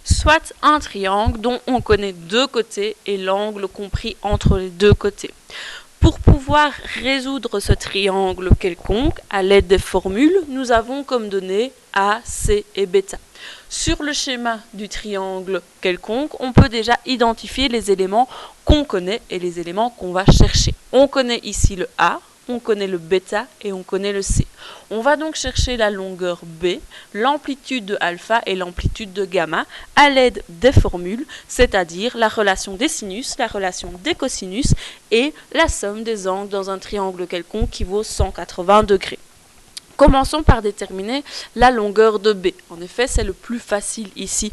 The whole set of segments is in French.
soit un triangle dont on connaît deux côtés et l'angle compris entre les deux côtés. Pour pouvoir résoudre ce triangle quelconque, à l'aide des formules, nous avons comme données A, C et bêta. Sur le schéma du triangle quelconque, on peut déjà identifier les éléments qu'on connaît et les éléments qu'on va chercher. On connaît ici le A, on connaît le bêta et on connaît le C. On va donc chercher la longueur B, l'amplitude de alpha et l'amplitude de gamma à l'aide des formules, c'est-à-dire la relation des sinus, la relation des cosinus et la somme des angles dans un triangle quelconque qui vaut 180 degrés. Commençons par déterminer la longueur de B. En effet, c'est le plus facile ici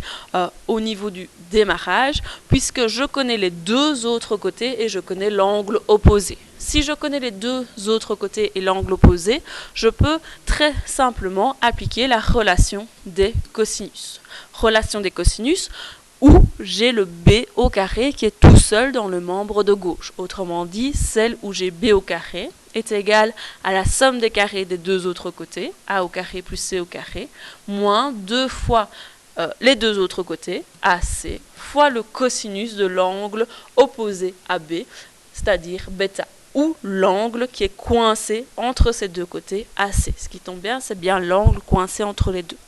au niveau du démarrage, puisque je connais les deux autres côtés et je connais l'angle opposé. Si je connais les deux autres côtés et l'angle opposé, je peux très simplement appliquer la relation des cosinus. Relation des cosinus où j'ai le B au carré qui est tout seul dans le membre de gauche. Autrement dit, celle où j'ai B au carré est égale à la somme des carrés des deux autres côtés, A au carré plus C au carré, moins 2 fois les deux autres côtés, AC, fois le cosinus de l'angle opposé à B, c'est-à-dire bêta, ou l'angle qui est coincé entre ces deux côtés AC. Ce qui tombe bien, c'est bien l'angle coincé entre les deux.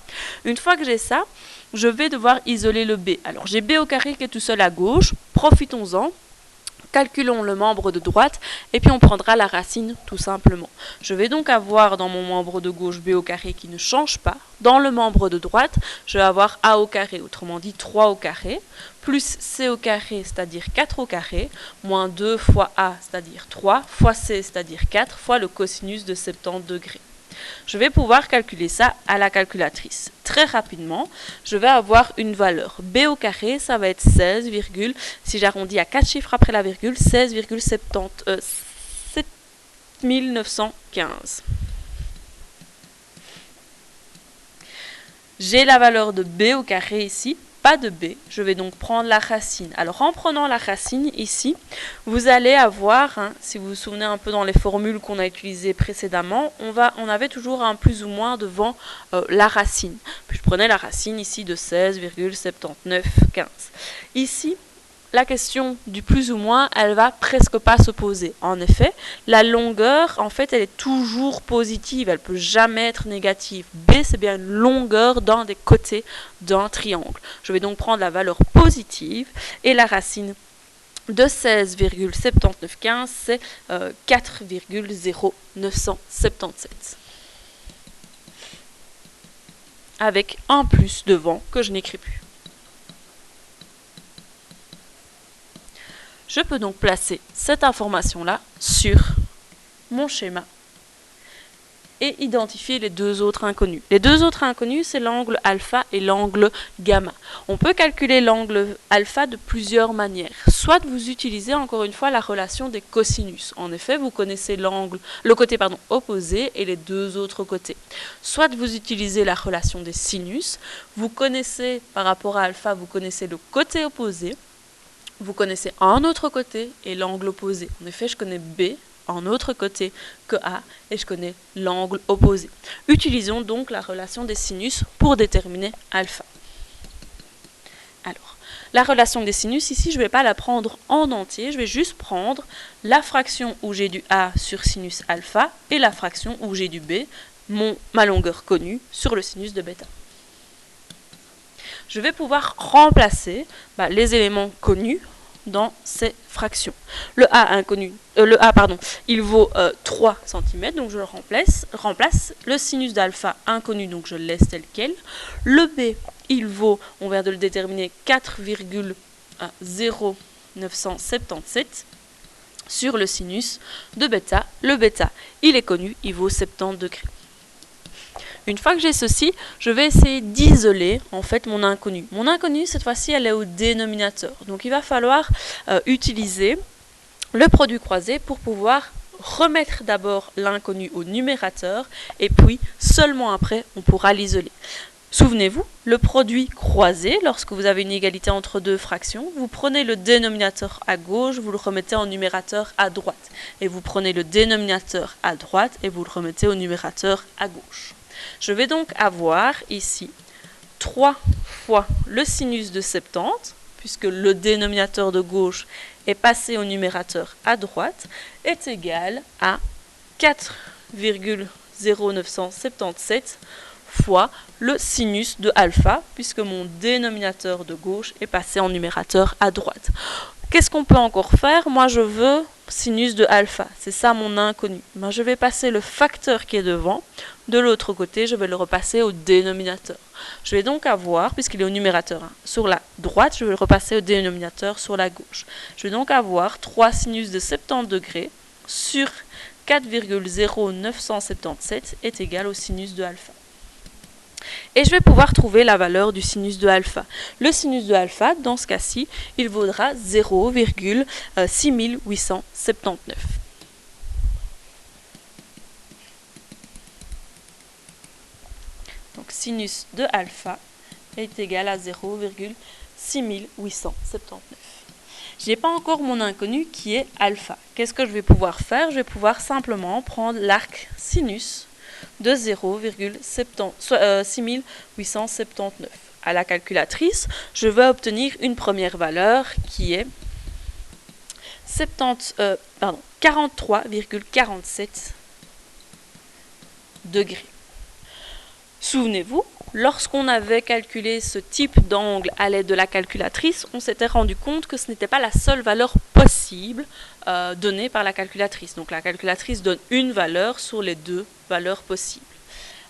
Une fois que j'ai ça, je vais devoir isoler le B. Alors j'ai B au carré qui est tout seul à gauche, profitons-en. Calculons le membre de droite et puis on prendra la racine tout simplement. Je vais donc avoir dans mon membre de gauche B au carré qui ne change pas. Dans le membre de droite, je vais avoir A au carré, autrement dit 3 au carré, plus C au carré, c'est-à-dire 4 au carré, moins 2 fois A, c'est-à-dire 3, fois C, c'est-à-dire 4, fois le cosinus de 70 degrés. Je vais pouvoir calculer ça à la calculatrice. Très rapidement, je vais avoir une valeur. B au carré, ça va être 16, si j'arrondis à 4 chiffres après la virgule, 16,7915. J'ai la valeur de B au carré ici, pas de B. Je vais donc prendre la racine. Alors en prenant la racine ici, vous allez avoir, si vous vous souvenez un peu dans les formules qu'on a utilisées précédemment, on avait toujours un plus ou moins devant la racine. Puis je prenais la racine ici de 16,7915. Ici, la question du plus ou moins, elle va presque pas se poser. En effet, la longueur, en fait, elle est toujours positive, elle peut jamais être négative. B, c'est bien une longueur d'un des côtés d'un triangle. Je vais donc prendre la valeur positive et la racine de 16,7915, c'est 4,0977. Avec un plus devant que je n'écris plus. Je peux donc placer cette information-là sur mon schéma et identifier les deux autres inconnus. Les deux autres inconnus, c'est l'angle alpha et l'angle gamma. On peut calculer l'angle alpha de plusieurs manières. Soit vous utilisez encore une fois la relation des cosinus. En effet, vous connaissez le côté opposé et les deux autres côtés. Soit vous utilisez la relation des sinus. Vous connaissez, par rapport à alpha, vous connaissez le côté opposé. Vous connaissez un autre côté et l'angle opposé. En effet, je connais B, un autre côté que A, et je connais l'angle opposé. Utilisons donc la relation des sinus pour déterminer alpha. Alors, la relation des sinus, ici, je ne vais pas la prendre en entier, je vais juste prendre la fraction où j'ai du A sur sinus alpha et la fraction où j'ai du B, ma longueur connue, sur le sinus de bêta. Je vais pouvoir remplacer les éléments connus dans ces fractions. Le A il vaut 3 cm, donc je le remplace. Le sinus d'alpha inconnu, donc je le laisse tel quel. Le B, il vaut, on vient de le déterminer, 4,0977 sur le sinus de bêta. Le bêta, il est connu, il vaut 70 degrés. Une fois que j'ai ceci, je vais essayer d'isoler en fait mon inconnu. Mon inconnu, cette fois-ci, elle est au dénominateur. Donc il va falloir utiliser le produit croisé pour pouvoir remettre d'abord l'inconnu au numérateur et puis seulement après, on pourra l'isoler. Souvenez-vous, le produit croisé, lorsque vous avez une égalité entre deux fractions, vous prenez le dénominateur à gauche, vous le remettez en numérateur à droite. Et vous prenez le dénominateur à droite et vous le remettez au numérateur à gauche. Je vais donc avoir ici 3 fois le sinus de 70, puisque le dénominateur de gauche est passé au numérateur à droite, est égal à 4,0977 fois le sinus de alpha, puisque mon dénominateur de gauche est passé en numérateur à droite. Qu'est-ce qu'on peut encore faire? Moi, je veux sinus de alpha. C'est ça mon inconnu. Ben, je vais passer le facteur qui est devant. De l'autre côté, je vais le repasser au dénominateur. Je vais donc avoir, puisqu'il est au numérateur sur la droite, je vais le repasser au dénominateur sur la gauche. Je vais donc avoir 3 sinus de 70 degrés sur 4,0977 est égal au sinus de alpha. Et je vais pouvoir trouver la valeur du sinus de alpha. Le sinus de alpha, dans ce cas-ci, il vaudra 0,6879. Donc sinus de alpha est égal à 0,6879. Je n'ai pas encore mon inconnu qui est alpha. Qu'est-ce que je vais pouvoir faire? Je vais pouvoir simplement prendre l'arc sinus de 0,6879. À la calculatrice, je vais obtenir une première valeur qui est 43,47 degrés. Souvenez-vous, lorsqu'on avait calculé ce type d'angle à l'aide de la calculatrice, on s'était rendu compte que ce n'était pas la seule valeur possible donnée par la calculatrice. Donc la calculatrice donne une valeur sur les deux valeurs possibles.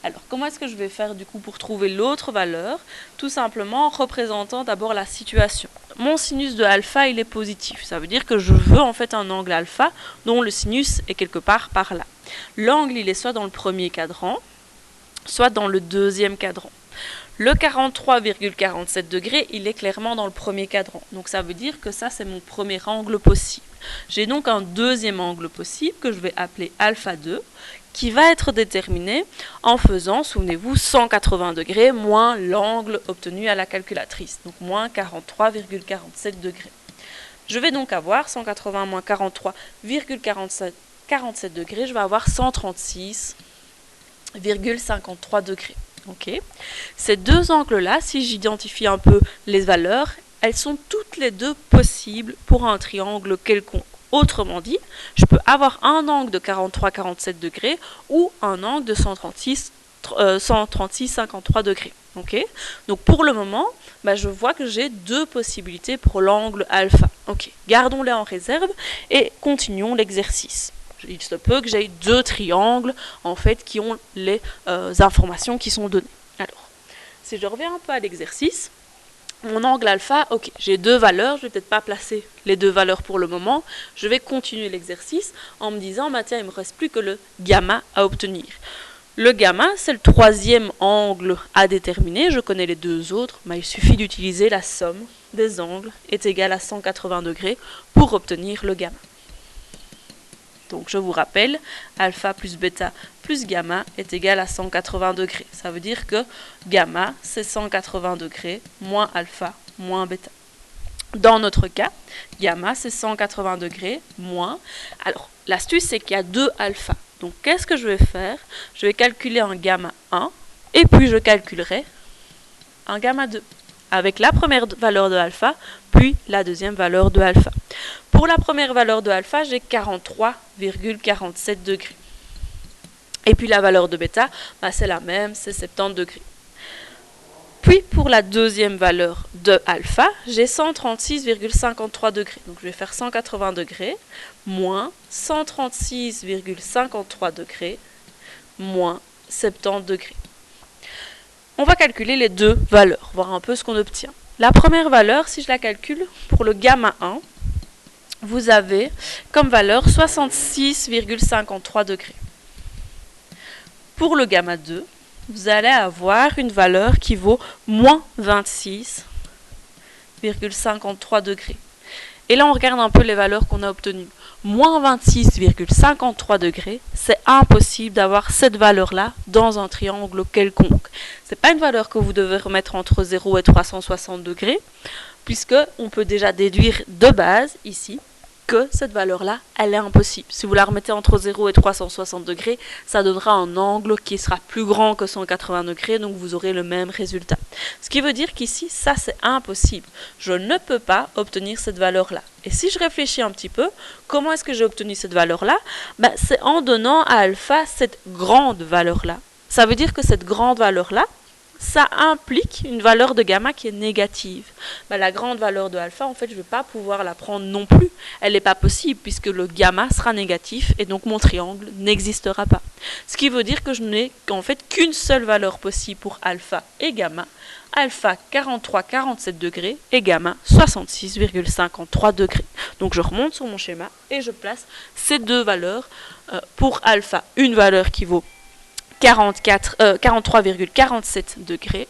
Alors comment est-ce que je vais faire du coup pour trouver l'autre valeur? Tout simplement en représentant d'abord la situation. Mon sinus de alpha il est positif, ça veut dire que je veux en fait un angle alpha dont le sinus est quelque part par là. L'angle il est soit dans le premier cadran, soit dans le deuxième cadran. Le 43,47 degrés, il est clairement dans le premier cadran. Donc ça veut dire que ça, c'est mon premier angle possible. J'ai donc un deuxième angle possible que je vais appeler alpha 2, qui va être déterminé en faisant, souvenez-vous, 180 degrés moins l'angle obtenu à la calculatrice, donc moins 43,47 degrés. Je vais donc avoir 180 moins 43,47 degrés, je vais avoir 136,53 degrés. Okay. Ces deux angles-là, si j'identifie un peu les valeurs, elles sont toutes les deux possibles pour un triangle quelconque. Autrement dit, je peux avoir un angle de 43,47 degrés ou un angle de 136,53 degrés. Okay. Donc pour le moment, je vois que j'ai deux possibilités pour l'angle alpha. Okay. Gardons-les en réserve et continuons l'exercice. Il se peut que j'aie deux triangles en fait qui ont les informations qui sont données. Alors, si je reviens un peu à l'exercice, mon angle alpha, ok, j'ai deux valeurs, je ne vais peut-être pas placer les deux valeurs pour le moment, je vais continuer l'exercice en me disant, tiens, il ne me reste plus que le gamma à obtenir. Le gamma, c'est le troisième angle à déterminer, je connais les deux autres, il suffit d'utiliser la somme des angles est égale à 180 degrés pour obtenir le gamma. Donc je vous rappelle, alpha plus bêta plus gamma est égal à 180 degrés. Ça veut dire que gamma, c'est 180 degrés moins alpha moins bêta. Dans notre cas, gamma, c'est 180 degrés moins... Alors, l'astuce, c'est qu'il y a deux alpha. Donc, qu'est-ce que je vais faire? Je vais calculer un gamma 1 et puis je calculerai un gamma 2. Avec la première valeur de alpha, puis la deuxième valeur de alpha. Pour la première valeur de alpha, j'ai 43,47 degrés. Et puis la valeur de bêta, c'est la même, c'est 70 degrés. Puis pour la deuxième valeur de alpha, j'ai 136,53 degrés. Donc je vais faire 180 degrés moins 136,53 degrés moins 70 degrés. On va calculer les deux valeurs, voir un peu ce qu'on obtient. La première valeur, si je la calcule, pour le gamma 1, vous avez comme valeur 66,53 degrés. Pour le gamma 2, vous allez avoir une valeur qui vaut moins 26,53 degrés. Et là, on regarde un peu les valeurs qu'on a obtenues. Moins 26,53 degrés, c'est impossible d'avoir cette valeur-là dans un triangle quelconque. Ce n'est pas une valeur que vous devez remettre entre 0 et 360 degrés, puisqu'on peut déjà déduire de base, ici, que cette valeur-là, elle est impossible. Si vous la remettez entre 0 et 360 degrés, ça donnera un angle qui sera plus grand que 180 degrés, donc vous aurez le même résultat. Ce qui veut dire qu'ici, ça c'est impossible. Je ne peux pas obtenir cette valeur-là. Et si je réfléchis un petit peu, comment est-ce que j'ai obtenu cette valeur-là? C'est en donnant à alpha cette grande valeur-là. Ça veut dire que cette grande valeur-là, ça implique une valeur de gamma qui est négative. La grande valeur de alpha, en fait, je ne vais pas pouvoir la prendre non plus. Elle n'est pas possible puisque le gamma sera négatif et donc mon triangle n'existera pas. Ce qui veut dire que je n'ai en fait qu'une seule valeur possible pour alpha et gamma. Alpha 43,47 degrés et gamma 66,53 degrés. Donc je remonte sur mon schéma et je place ces deux valeurs pour alpha. Une valeur qui vaut 43,47 degrés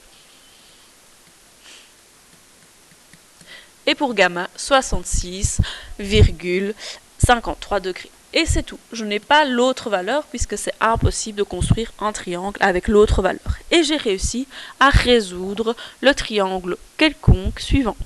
et pour gamma 66,53 degrés. Et c'est tout. Je n'ai pas l'autre valeur puisque c'est impossible de construire un triangle avec l'autre valeur. Et j'ai réussi à résoudre le triangle quelconque suivant.